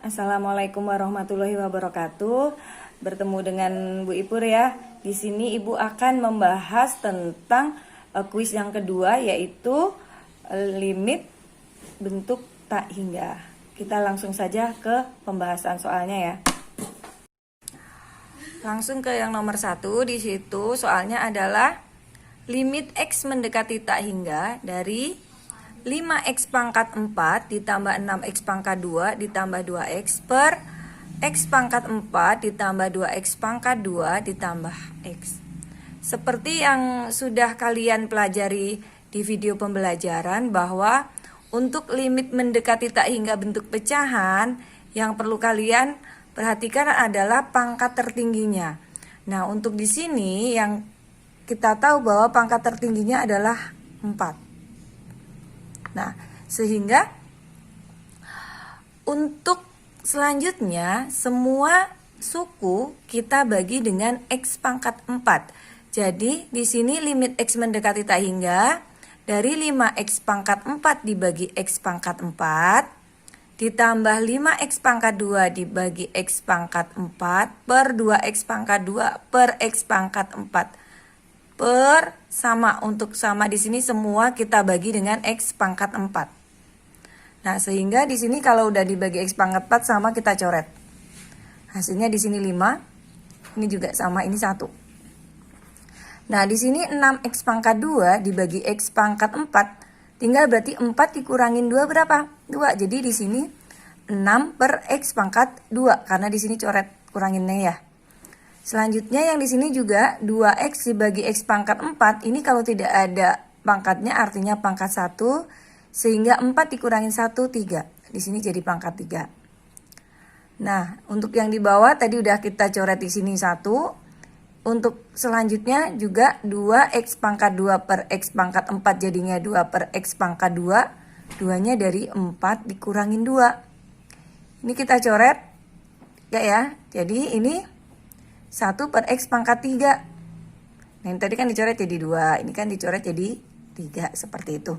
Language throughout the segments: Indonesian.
Assalamualaikum warahmatullahi wabarakatuh. Bertemu dengan Bu Ipur ya. Di sini Ibu akan membahas tentang kuis yang kedua, yaitu limit bentuk tak hingga. Kita langsung saja ke pembahasan soalnya ya. Langsung ke yang nomor 1. Di situ soalnya adalah limit X mendekati tak hingga dari 5x pangkat 4 ditambah 6x pangkat 2 ditambah 2x per x pangkat 4 ditambah 2x pangkat 2 ditambah x. Seperti yang sudah kalian pelajari di video pembelajaran, bahwa untuk limit mendekati tak hingga bentuk pecahan, yang perlu kalian perhatikan adalah pangkat tertingginya. Nah, untuk di sini yang kita tahu bahwa pangkat tertingginya adalah 4. Nah, sehingga untuk selanjutnya semua suku kita bagi dengan X pangkat 4. Jadi di sini limit X mendekati tak hingga dari 5X pangkat 4 dibagi X pangkat 4 ditambah 5X pangkat 2 dibagi X pangkat 4 per 2X pangkat 2 per X pangkat 4 per sama. Untuk sama di sini semua kita bagi dengan X pangkat 4. Nah, sehingga di sini kalau udah dibagi X pangkat 4 sama, kita coret. Hasilnya di sini 5. Ini juga sama, ini 1. Nah, di sini 6X pangkat 2 dibagi X pangkat 4. Tinggal berarti 4 dikurangin 2 berapa? 2. Jadi di sini 6 per X pangkat 2. Karena di sini coret kuranginnya ya. Selanjutnya yang di sini juga 2x dibagi x pangkat 4. Ini kalau tidak ada pangkatnya artinya pangkat 1. Sehingga 4 dikurangin 1, 3. Di sini jadi pangkat 3. Nah, untuk yang di bawah tadi udah kita coret di sini 1. Untuk selanjutnya juga 2x pangkat 2 per x pangkat 4 jadinya 2 per x pangkat 2. 2-nya dari 4 dikurangin 2. Ini kita coret. Ya. Jadi ini 1 per X pangkat 3. Nah, ini tadi kan dicoret jadi 2. Ini kan dicoret jadi 3. Seperti itu.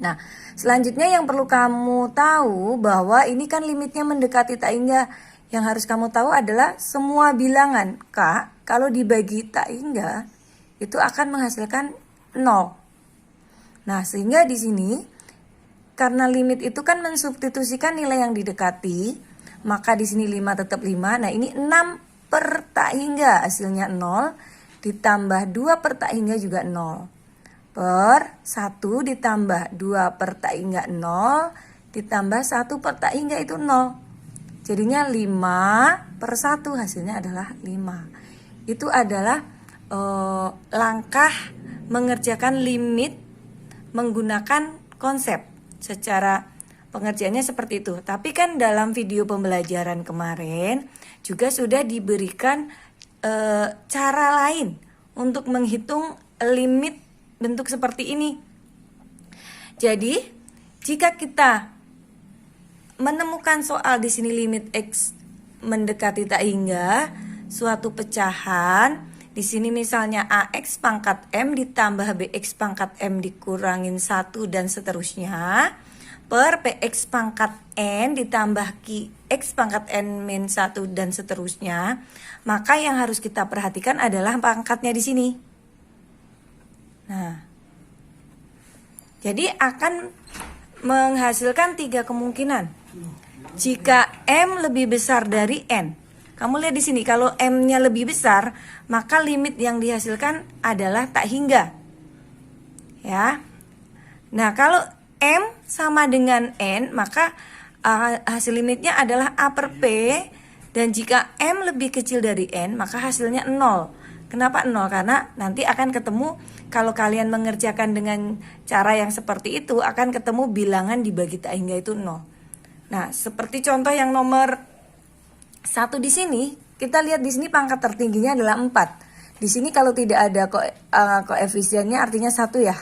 Nah, selanjutnya yang perlu kamu tahu bahwa ini kan limitnya mendekati tak hingga. Yang harus kamu tahu adalah semua bilangan K kalau dibagi tak hingga itu akan menghasilkan 0. Nah, sehingga di sini karena limit itu kan mensubstitusikan nilai yang didekati, maka di sini 5 tetap 5. Nah, ini 6 per tak hingga hasilnya 0 ditambah 2 per tak hingga juga 0 per 1 ditambah 2 per tak hingga 0 ditambah 1 per tak hingga itu 0. Jadinya 5 per 1 hasilnya adalah 5. Itu adalah langkah mengerjakan limit menggunakan konsep. Secara pengerjaannya seperti itu. Tapi kan dalam video pembelajaran kemarin juga sudah diberikan cara lain untuk menghitung limit bentuk seperti ini. Jadi, jika kita menemukan soal di sini limit X mendekati tak hingga suatu pecahan, di sini misalnya AX pangkat M ditambah BX pangkat M dikurangin 1 dan seterusnya, per PX pangkat N ditambah QX pangkat N min 1 dan seterusnya, maka yang harus kita perhatikan adalah pangkatnya di sini. Nah, jadi akan menghasilkan 3 kemungkinan. Jika M lebih besar dari N, kamu lihat di sini kalau M-nya lebih besar, maka limit yang dihasilkan adalah tak hingga. Ya. Nah, kalau M sama dengan N, maka hasil limitnya adalah A per P. Dan jika M lebih kecil dari N, maka hasilnya 0. Kenapa 0? Karena nanti akan ketemu, kalau kalian mengerjakan dengan cara yang seperti itu, akan ketemu bilangan dibagi tak hingga itu 0. Nah, seperti contoh yang nomor 1 di sini, kita lihat di sini pangkat tertingginya adalah 4. Di sini kalau tidak ada koefisiennya artinya 1 ya.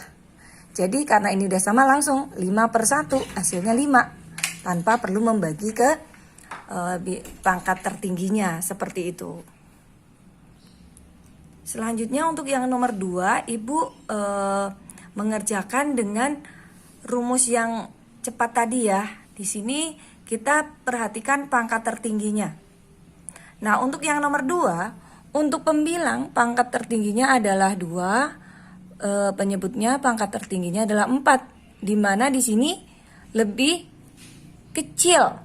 Jadi karena ini udah sama langsung 5 per 1 hasilnya 5. Tanpa perlu membagi ke pangkat tertingginya seperti itu. Selanjutnya untuk yang nomor 2, Ibu mengerjakan dengan rumus yang cepat tadi ya. Di sini kita perhatikan pangkat tertingginya. Nah, untuk yang nomor 2, untuk pembilang pangkat tertingginya adalah 2, penyebutnya pangkat tertingginya adalah 4, di mana di sini lebih kecil.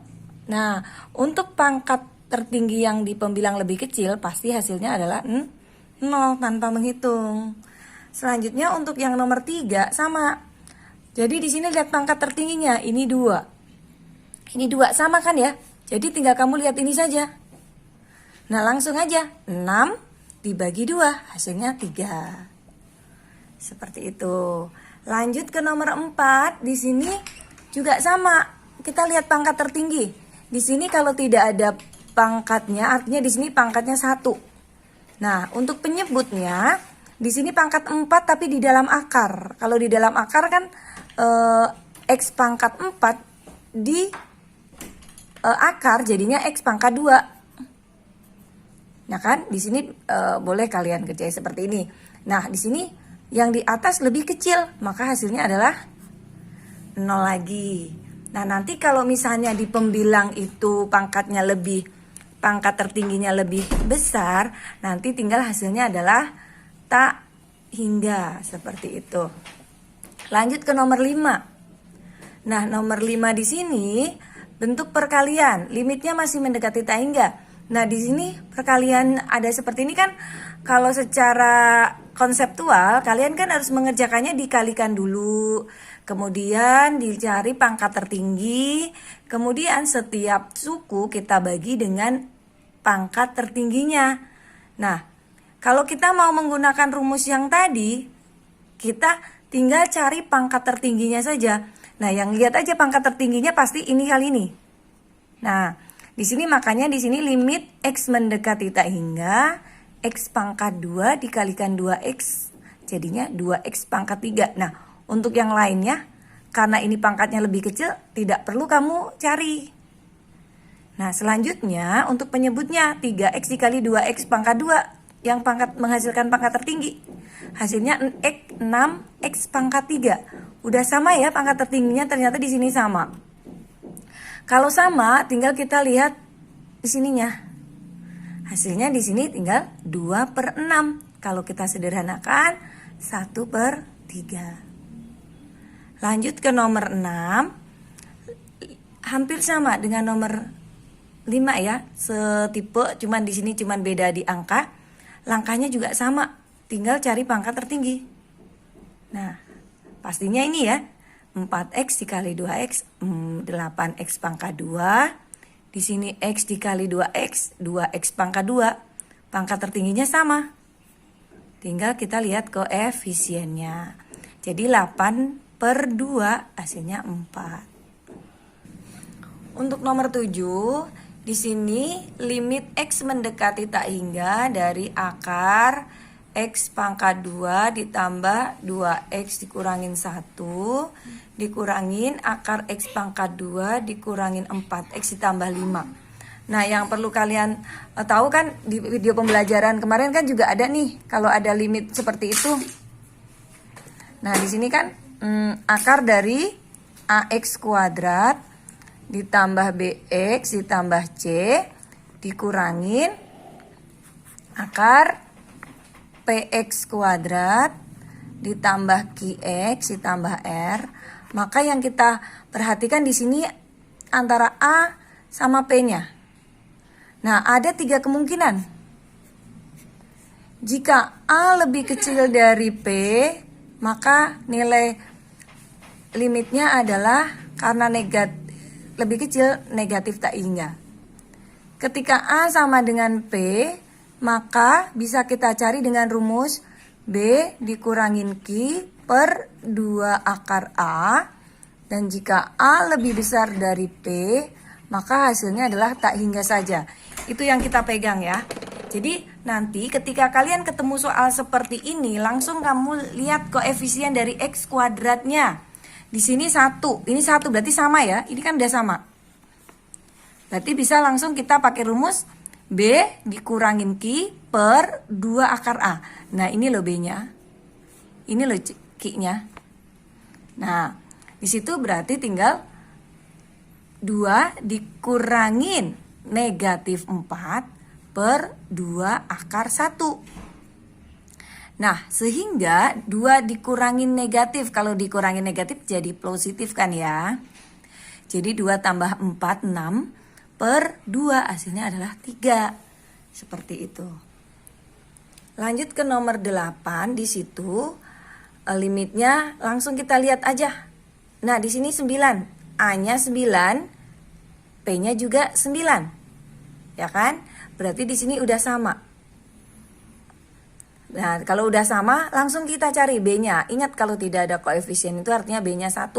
Nah, untuk pangkat tertinggi yang di pembilang lebih kecil, pasti hasilnya adalah 0 tanpa menghitung. Selanjutnya untuk yang nomor 3 sama. Jadi di sini lihat pangkat tertingginya, ini 2. Ini 2 sama kan ya? Jadi tinggal kamu lihat ini saja. Nah, langsung aja 6 dibagi 2, hasilnya 3. Seperti itu. Lanjut ke nomor 4, di sini juga sama. Kita lihat pangkat tertinggi. Di sini kalau tidak ada pangkatnya, artinya di sini pangkatnya 1. Nah, untuk penyebutnya di sini pangkat 4 tapi di dalam akar. Kalau di dalam akar kan X pangkat 4 di akar jadinya X pangkat 2. Nah kan, di sini boleh kalian kerjain seperti ini. Nah, di sini yang di atas lebih kecil, maka hasilnya adalah 0 lagi. Nah, nanti kalau misalnya di pembilang itu pangkat tertingginya lebih besar, nanti tinggal hasilnya adalah tak hingga, seperti itu. Lanjut ke nomor 5. Nah, nomor 5 di sini bentuk perkalian, limitnya masih mendekati tak hingga. Nah, di sini perkalian ada seperti ini kan. Kalau secara konseptual, kalian kan harus mengerjakannya dikalikan dulu. Kemudian dicari pangkat tertinggi. Kemudian setiap suku kita bagi dengan pangkat tertingginya. Nah, kalau kita mau menggunakan rumus yang tadi, kita tinggal cari pangkat tertingginya saja. Nah, yang lihat aja pangkat tertingginya pasti ini kali ini. Nah, di sini makanya di sini limit X mendekati tak hingga X pangkat 2 dikalikan 2X jadinya 2X pangkat 3. Nah, untuk yang lainnya karena ini pangkatnya lebih kecil tidak perlu kamu cari. Nah, selanjutnya untuk penyebutnya 3X dikali 2X pangkat 2 yang menghasilkan pangkat tertinggi. Hasilnya 6X pangkat 3. Udah sama ya pangkat tertingginya, ternyata di sini sama. Kalau sama, tinggal kita lihat di sininya. Hasilnya di sini tinggal 2/6. Kalau kita sederhanakan, 1/3. Lanjut ke nomor 6. Hampir sama dengan nomor 5 ya. Setipe, cuman di sini cuman beda di angka. Langkahnya juga sama. Tinggal cari pangkat tertinggi. Nah, pastinya ini ya. 4X dikali 2X, 8X pangkat 2. Di sini X dikali 2X, 2X pangkat 2. Pangkat tertingginya sama. Tinggal kita lihat koefisiennya. Jadi 8/2 hasilnya 4. Untuk nomor 7, di sini limit X mendekati tak hingga dari akar X pangkat 2 ditambah 2X dikurangin 1 dikurangin akar X pangkat 2 dikurangin 4X ditambah 5. Nah, yang perlu kalian tahu kan di video pembelajaran kemarin kan juga ada nih kalau ada limit seperti itu. Nah, di sini kan akar dari AX kuadrat ditambah BX ditambah C dikurangin akar PX kuadrat ditambah QX ditambah R. Maka yang kita perhatikan di sini antara A sama P-nya. Nah, ada 3 kemungkinan. Jika A lebih kecil dari P, maka nilai limitnya adalah karena lebih kecil negatif tak hingga. Ketika A sama dengan P, maka bisa kita cari dengan rumus B dikurangin Q per 2 akar A. Dan jika A lebih besar dari P, maka hasilnya adalah tak hingga saja. Itu yang kita pegang ya. Jadi nanti ketika kalian ketemu soal seperti ini, langsung kamu lihat koefisien dari X kuadratnya. Di sini 1, ini 1 berarti sama ya. Ini kan udah sama. Berarti bisa langsung kita pakai rumus B dikurangin Q per 2 akar A. Nah, ini loh B-nya. Ini loh Q-nya. Nah, di situ berarti tinggal 2 dikurangin negatif 4 per 2 akar 1. Nah, sehingga 2 dikurangin negatif. Kalau dikurangin negatif jadi positif kan ya. Jadi 2 tambah 4, 6 per 2 hasilnya adalah 3. Seperti itu. Lanjut ke nomor 8, di situ limitnya langsung kita lihat aja. Nah, di sini 9. A-nya 9, P-nya juga 9. Ya kan? Berarti di sini udah sama. Nah, kalau udah sama, langsung kita cari B-nya. Ingat kalau tidak ada koefisien itu artinya B-nya 1.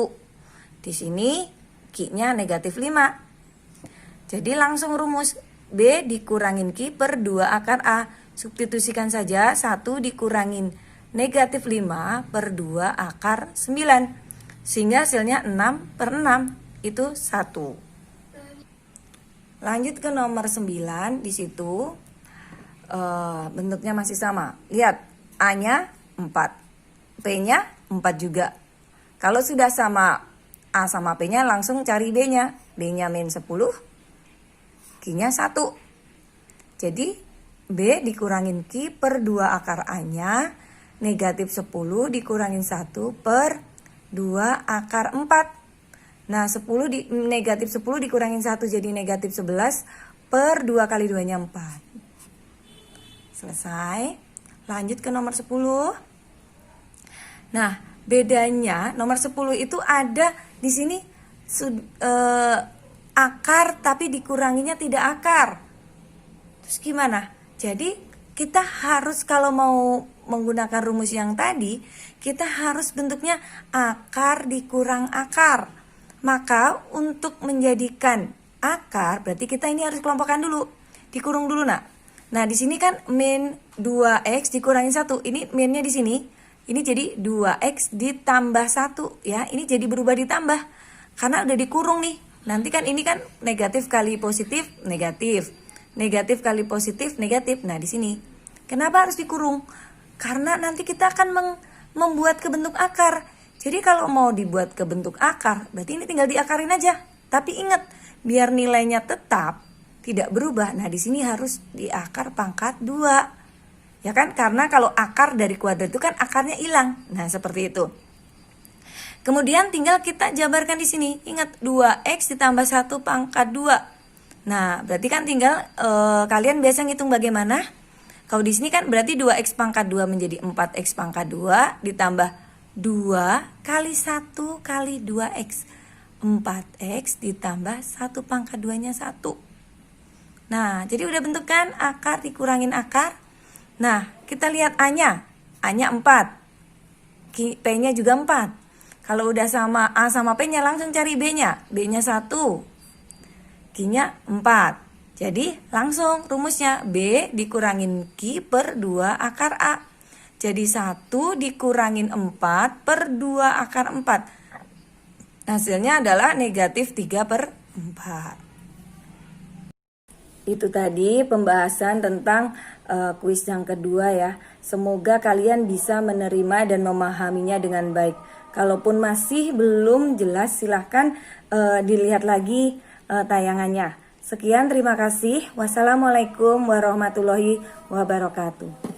Di sini Q-nya negatif 5. Jadi langsung rumus B dikurangin Q per 2 akar A. Substitusikan saja 1 dikurangin negatif 5 per 2 akar 9. Sehingga hasilnya 6 per 6 itu 1. Lanjut ke nomor 9, di situ bentuknya masih sama. Lihat, A-nya 4, P-nya 4 juga. Kalau sudah sama A sama P-nya langsung cari B-nya. B-nya min 10, Q-nya 1. Jadi B dikurangin Q per 2 akar A-nya, negatif 10 dikurangin 1 per 2 akar 4. Nah, negatif 10 dikurangin 1 jadi negatif 11 per 2 kali 2-nya 4. Selesai. Lanjut ke nomor 10. Nah, bedanya nomor 10 itu ada di sini akar tapi dikuranginya tidak akar. Terus gimana? Jadi kita harus kalau mau menggunakan rumus yang tadi, kita harus bentuknya akar dikurang akar. Maka untuk menjadikan akar berarti kita ini harus kelompokkan dulu. Dikurung dulu nak. Nah, di sini kan min 2x dikurangin 1. Ini minnya di sini. Ini jadi 2x ditambah 1 ya. Ini jadi berubah ditambah. Karena udah dikurung nih. Nanti kan ini kan negatif kali positif, negatif. Negatif kali positif, negatif. Nah, di sini. Kenapa harus dikurung? Karena nanti kita akan membuat ke bentuk akar. Jadi kalau mau dibuat ke bentuk akar, berarti ini tinggal diakarin aja. Tapi ingat, biar nilainya tetap tidak berubah. Nah, di sini harus diakar pangkat 2. Ya kan? Karena kalau akar dari kuadrat itu kan akarnya hilang. Nah, seperti itu. Kemudian tinggal kita jabarkan di sini. Ingat, 2x ditambah 1 pangkat 2. Nah, berarti kan tinggal kalian biasa ngitung bagaimana? Kalau di sini kan berarti 2x pangkat 2 menjadi 4x pangkat 2 ditambah 2 kali 1 kali 2x. 4x ditambah 1 pangkat 2-nya 1. Nah, jadi udah bentuk kan akar dikurangin akar. Nah, kita lihat A-nya. A-nya 4. P-nya juga 4. Kalau udah sama A sama P-nya langsung cari B-nya. B-nya 1. Q-nya 4. Jadi langsung rumusnya B dikurangin Q per 2 akar A. Jadi 1 dikurangin 4 per 2 akar 4. Hasilnya adalah negatif 3 per 4. Itu tadi pembahasan tentang kuis yang kedua ya. Semoga kalian bisa menerima dan memahaminya dengan baik. Kalaupun masih belum jelas silahkan dilihat lagi tayangannya. Sekian, terima kasih. Wassalamualaikum warahmatullahi wabarakatuh.